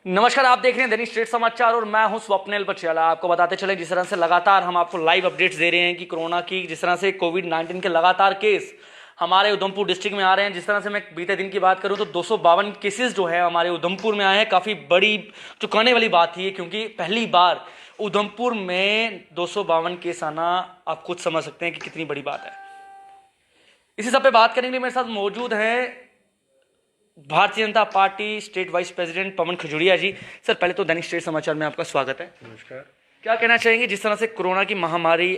नमस्कार, आप देख रहे हैं दैनिक स्टेट समाचार और मैं हूं स्वप्निल बचियाला। आपको बताते चले जिस तरह से लगातार हम आपको लाइव अपडेट्स दे रहे हैं कि कोरोना की जिस तरह से कोविड-19 के लगातार केस हमारे उधमपुर डिस्ट्रिक्ट में आ रहे हैं। जिस तरह से मैं बीते दिन की बात करूं तो 252 केसेस जो है हमारे उधमपुर में आए हैं। काफ़ी बड़ी चौंकाने वाली बात थी क्योंकि पहली बार उधमपुर में 252 केस आना आप खुद समझ सकते हैं कि कितनी बड़ी बात है। इसी सब पे बात करने के लिए मेरे साथ मौजूद है Bharatiya Janata party state wise president पवन खजुरिया जी। सर, पहले तो दैनिक स्टेट समाचार में आपका स्वागत है। नमस्कार। क्या कहना चाहेंगे जिस तरह से कोरोना की महामारी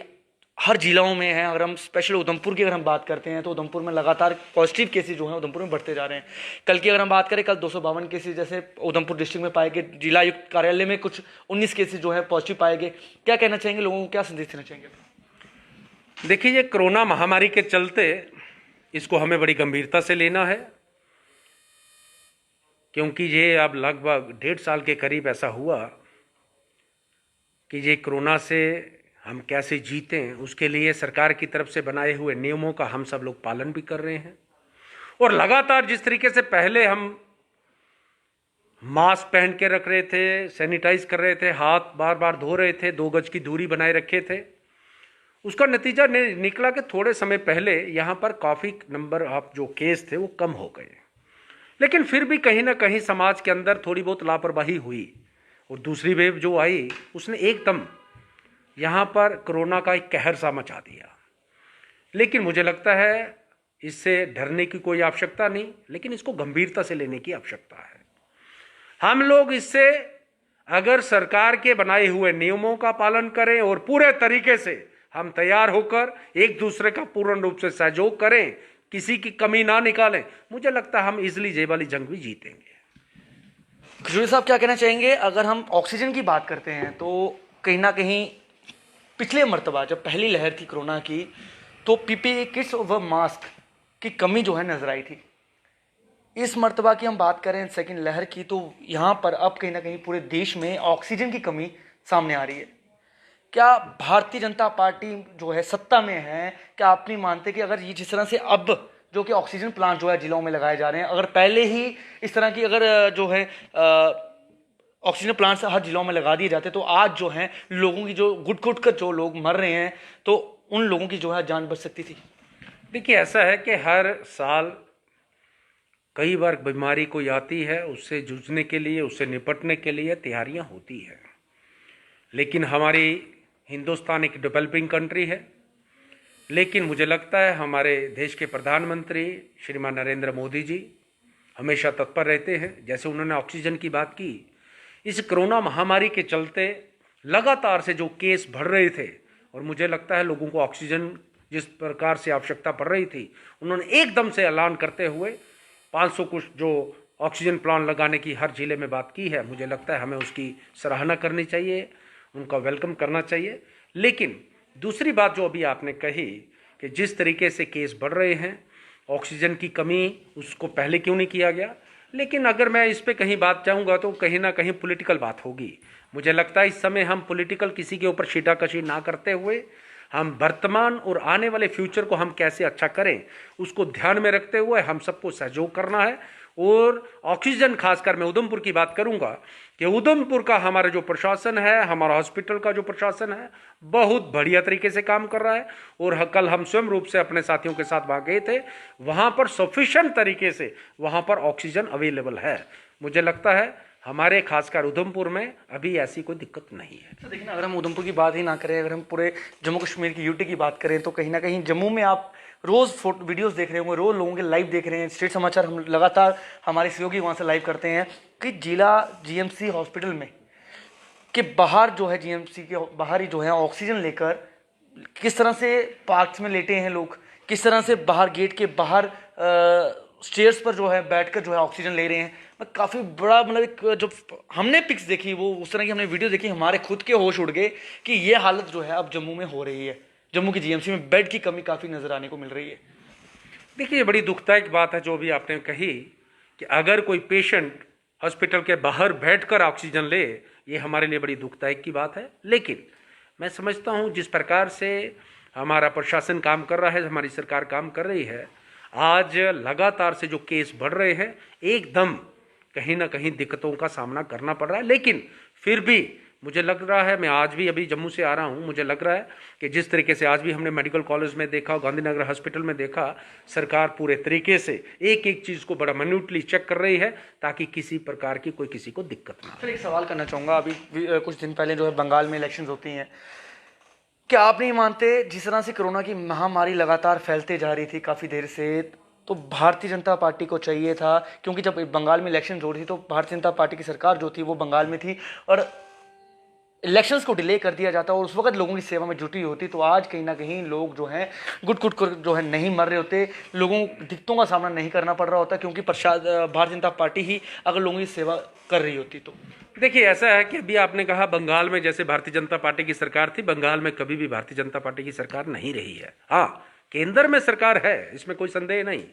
हर जिलों में है? अगर हम स्पेशल उधमपुर की अगर हम बात करते हैं तो उधमपुर में लगातार पॉजिटिव केसेज जो हैं उधमपुर में बढ़ते जा रहे हैं। कल की अगर हम बात करें, कल 252 केसेज जैसे उधमपुर डिस्ट्रिक्ट में पाए गए। जिला आयुक्त कार्यालय में कुछ 19 केसेज जो है पॉजिटिव पाए गए। क्या कहना चाहेंगे, लोगों को क्या संदेश देना चाहेंगे? देखिए, ये कोरोना महामारी के चलते इसको हमें बड़ी गंभीरता से लेना है, क्योंकि ये अब लगभग 1.5 साल के करीब ऐसा हुआ कि ये कोरोना से हम कैसे जीतें, उसके लिए सरकार की तरफ से बनाए हुए नियमों का हम सब लोग पालन भी कर रहे हैं। और लगातार जिस तरीके से पहले हम मास्क पहन के रख रहे थे, सैनिटाइज कर रहे थे, हाथ बार बार धो रहे थे, 2 गज की दूरी बनाए रखे थे, उसका नतीजा निकला कि थोड़े समय पहले यहाँ पर काफ़ी नंबर ऑफ जो केस थे वो कम हो गए। लेकिन फिर भी कहीं ना कहीं समाज के अंदर थोड़ी बहुत लापरवाही हुई और दूसरी वेव जो आई उसने एकदम यहाँ पर कोरोना का एक कहर सा मचा दिया। लेकिन मुझे लगता है इससे डरने की कोई आवश्यकता नहीं, लेकिन इसको गंभीरता से लेने की आवश्यकता है। हम लोग इससे अगर सरकार के बनाए हुए नियमों का पालन करें और पूरे तरीके से हम तैयार होकर एक दूसरे का पूर्ण रूप से सहयोग करें, किसी की कमी ना निकालें, मुझे लगता है हम इजिली ये वाली जंग भी जीतेंगे। खजुरिया साहब, क्या कहना चाहेंगे? अगर हम ऑक्सीजन की बात करते हैं तो कहीं ना कहीं पिछले मर्तबा जब पहली लहर थी कोरोना की तो पीपीई किट्स व मास्क की कमी जो है नजर आई थी। इस मर्तबा की हम बात करें सेकंड लहर की तो यहाँ पर अब कहीं ना कहीं पूरे देश में ऑक्सीजन की कमी सामने आ रही है। क्या भारतीय जनता पार्टी जो है सत्ता में है, क्या आप नहीं मानते कि अगर ये जिस तरह से अब जो कि ऑक्सीजन प्लांट जो है जिलों में लगाए जा रहे हैं, अगर पहले ही इस तरह की अगर जो है ऑक्सीजन प्लांट्स हर जिलों में लगा दिए जाते तो आज जो है लोगों की जो घुट घुट कर जो लोग मर रहे हैं तो उन लोगों की जो है जान बच सकती थी। देखिए, ऐसा है कि हर साल कई बार बीमारी कोई आती है, उससे जूझने के लिए, उससे निपटने के लिए तैयारियां होती है। लेकिन हमारी हिंदुस्तान एक डेवलपिंग कंट्री है, लेकिन मुझे लगता है हमारे देश के प्रधानमंत्री श्रीमान नरेंद्र मोदी जी हमेशा तत्पर रहते हैं। जैसे उन्होंने ऑक्सीजन की बात की, इस कोरोना महामारी के चलते लगातार से जो केस बढ़ रहे थे और मुझे लगता है लोगों को ऑक्सीजन जिस प्रकार से आवश्यकता पड़ रही थी, उन्होंने एकदम से ऐलान करते हुए 500 कुछ जो ऑक्सीजन प्लांट लगाने की हर जिले में बात की है। मुझे लगता है हमें उसकी सराहना करनी चाहिए, उनका वेलकम करना चाहिए। लेकिन दूसरी बात जो अभी आपने कही कि जिस तरीके से केस बढ़ रहे हैं, ऑक्सीजन की कमी, उसको पहले क्यों नहीं किया गया? लेकिन अगर मैं इस पे कहीं बात चाहूँगा तो कहीं ना कहीं पॉलिटिकल बात होगी। मुझे लगता है इस समय हम पॉलिटिकल किसी के ऊपर छीटाकशी ना करते हुए हम वर्तमान और आने वाले फ्यूचर को हम कैसे अच्छा करें उसको ध्यान में रखते हुए हम सबको सहयोग करना है। और ऑक्सीजन, खासकर मैं उधमपुर की बात करूंगा कि उधमपुर का हमारा जो प्रशासन है, हमारा हॉस्पिटल का जो प्रशासन है, बहुत बढ़िया तरीके से काम कर रहा है। और कल हम स्वयं रूप से अपने साथियों के साथ वहाँ गए थे, वहाँ पर सफिशिएंट तरीके से वहाँ पर ऑक्सीजन अवेलेबल है। मुझे लगता है हमारे खासकर उधमपुर में अभी ऐसी कोई दिक्कत नहीं है। तो देखिए ना, अगर हम उधमपुर की बात ही ना करें, अगर हम पूरे जम्मू कश्मीर की यूटी की बात करें तो कहीं ना कहीं जम्मू में आप रोज़ फोटो वीडियोस देख रहे होंगे, रोज़ लोगों के लाइव देख रहे हैं। स्टेट समाचार हम लगातार हमारे सहयोगी वहाँ से लाइव करते हैं कि जिला जीएमसी हॉस्पिटल में के बाहर जो है, जीएमसी के बाहर ही जो है ऑक्सीजन लेकर किस तरह से पार्क्स में लेटे हैं लोग, किस तरह से बाहर गेट के बाहर स्टेयर्स पर जो है बैठकर जो है ऑक्सीजन ले रहे हैं। काफ़ी बड़ा मतलब जो हमने पिक्स देखी, वो उस तरह की हमने वीडियो देखी, हमारे खुद के होश उड़ गए कि ये हालत जो है अब जम्मू में हो रही है। जम्मू की जीएमसी में बेड की कमी काफ़ी नज़र आने को मिल रही है। देखिए, ये बड़ी दुखदायक बात है जो भी आपने कही कि अगर कोई पेशेंट हॉस्पिटल के बाहर बैठकर ऑक्सीजन ले, ये हमारे लिए बड़ी दुखदायक की बात है। लेकिन मैं समझता हूँ जिस प्रकार से हमारा प्रशासन काम कर रहा है, हमारी सरकार काम कर रही है, आज लगातार से जो केस बढ़ रहे हैं एकदम कहीं ना कहीं दिक्कतों का सामना करना पड़ रहा है। लेकिन फिर भी मुझे लग रहा है, मैं आज भी अभी जम्मू से आ रहा हूं, मुझे लग रहा है कि जिस तरीके से आज भी हमने मेडिकल कॉलेज में देखा, गांधीनगर हॉस्पिटल में देखा, सरकार पूरे तरीके से एक एक चीज़ को बड़ा मिन्यूटली चेक कर रही है ताकि किसी प्रकार की कोई किसी को दिक्कत ना। चलिए एक सवाल करना चाहूँगा, अभी कुछ दिन पहले जो है बंगाल में इलेक्शंस होती हैं, क्या आप नहीं मानते जिस तरह से कोरोना की महामारी लगातार फैलते जा रही थी काफ़ी देर से, तो भारतीय जनता पार्टी को चाहिए था, क्योंकि जब बंगाल में इलेक्शन हो रही थी तो भारतीय जनता पार्टी की सरकार जो थी वो बंगाल में थी और इलेक्शंस को डिले कर दिया जाता और उस वक्त लोगों की सेवा में जुटी होती, तो आज कहीं ना कहीं लोग जो हैं गुट गुट कर जो है नहीं मर रहे होते, लोगों को दिक्कतों का सामना नहीं करना पड़ रहा होता, क्योंकि भारतीय जनता पार्टी ही अगर लोगों की सेवा कर रही होती तो। देखिए, ऐसा है कि अभी आपने कहा बंगाल में जैसे भारतीय जनता पार्टी की सरकार थी, बंगाल में कभी भी भारतीय जनता पार्टी की सरकार नहीं रही है। हाँ, केंद्र में सरकार है, इसमें कोई संदेह नहीं।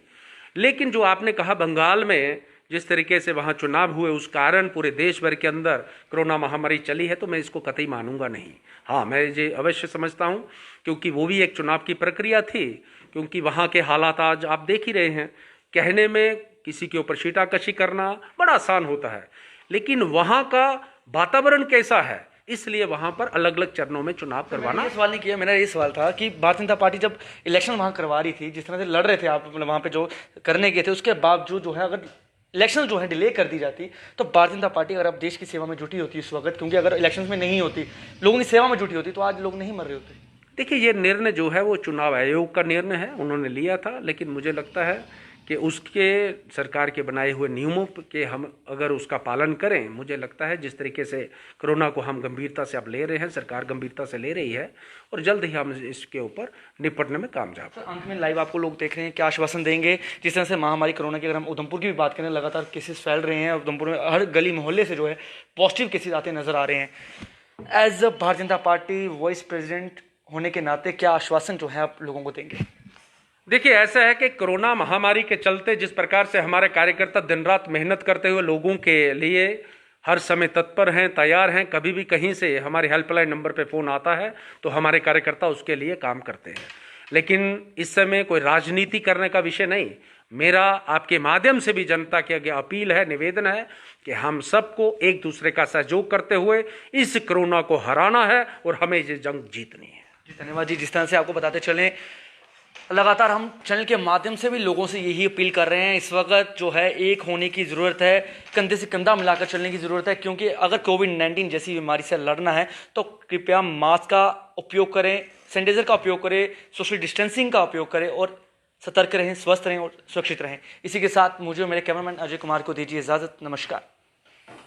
लेकिन जो आपने कहा बंगाल में जिस तरीके से वहाँ चुनाव हुए उस कारण पूरे देश भर के अंदर कोरोना महामारी चली है, तो मैं इसको कतई मानूंगा नहीं। हाँ, मैं ये अवश्य समझता हूँ, क्योंकि वो भी एक चुनाव की प्रक्रिया थी, क्योंकि वहाँ के हालात आज आप देख ही रहे हैं। कहने में किसी के ऊपर छीटाकशी करना बड़ा आसान होता है, लेकिन वहाँ का वातावरण कैसा है, इसलिए वहाँ पर अलग अलग चरणों में चुनाव करवाना। ये सवाल नहीं किया, मेरा ये सवाल था कि भारतीय जनता पार्टी जब इलेक्शन वहाँ करवा रही थी, जिस तरह से लड़ रहे थे आप वहाँ पे जो करने गए थे, उसके बावजूद जो है अगर इलेक्शन जो है डिले कर दी जाती तो भारतीय जनता पार्टी अगर अब देश की सेवा में जुटी होती इस वक्त, क्योंकि अगर इलेक्शंस में नहीं होती, लोगों की सेवा में जुटी होती, तो आज लोग नहीं मर रहे होते। देखिए, ये निर्णय जो है वो चुनाव आयोग का निर्णय है, उन्होंने लिया था, लेकिन मुझे लगता है कि उसके सरकार के बनाए हुए नियमों के हम अगर उसका पालन करें, मुझे लगता है जिस तरीके से कोरोना को हम गंभीरता से अब ले रहे हैं, सरकार गंभीरता से ले रही है और जल्द ही हम इसके ऊपर निपटने में कामयाब। सर, अंत में लाइव आपको लोग देख रहे हैं, क्या आश्वासन देंगे जिस तरह से महामारी कोरोना की, अगर हम उधमपुर की भी बात करें, लगातार केसेस फैल रहे हैं, उधमपुर में हर गली मोहल्ले से जो है पॉजिटिव केसेस आते नजर आ रहे हैं, as a Bharatiya Janata party vice president होने के नाते क्या आश्वासन जो है आप लोगों को देंगे? देखिए, ऐसा है कि कोरोना महामारी के चलते जिस प्रकार से हमारे कार्यकर्ता दिन रात मेहनत करते हुए लोगों के लिए हर समय तत्पर हैं, तैयार हैं, कभी भी कहीं से हमारे हेल्पलाइन नंबर पे फ़ोन आता है तो हमारे कार्यकर्ता उसके लिए काम करते हैं। लेकिन इस समय कोई राजनीति करने का विषय नहीं। मेरा आपके माध्यम से भी जनता के आगे अपील है, निवेदन है कि हम सबको एक दूसरे का सहयोग करते हुए इस कोरोना को हराना है और हमें ये जंग जीतनी है। जी धन्यवाद जी। जिस तरह से आपको बताते चलें, लगातार हम चैनल के माध्यम से भी लोगों से यही अपील कर रहे हैं, इस वक्त जो है एक होने की ज़रूरत है, कंधे से कंधा मिलाकर चलने की ज़रूरत है, क्योंकि अगर कोविड-19 जैसी बीमारी से लड़ना है तो कृपया मास्क का उपयोग करें, सैनिटाइजर का उपयोग करें, सोशल डिस्टेंसिंग का उपयोग करें और सतर्क रहें, स्वस्थ रहें और सुरक्षित रहें। इसी के साथ मुझे मेरे कैमरामैन अजय कुमार को दीजिए इजाज़त। नमस्कार।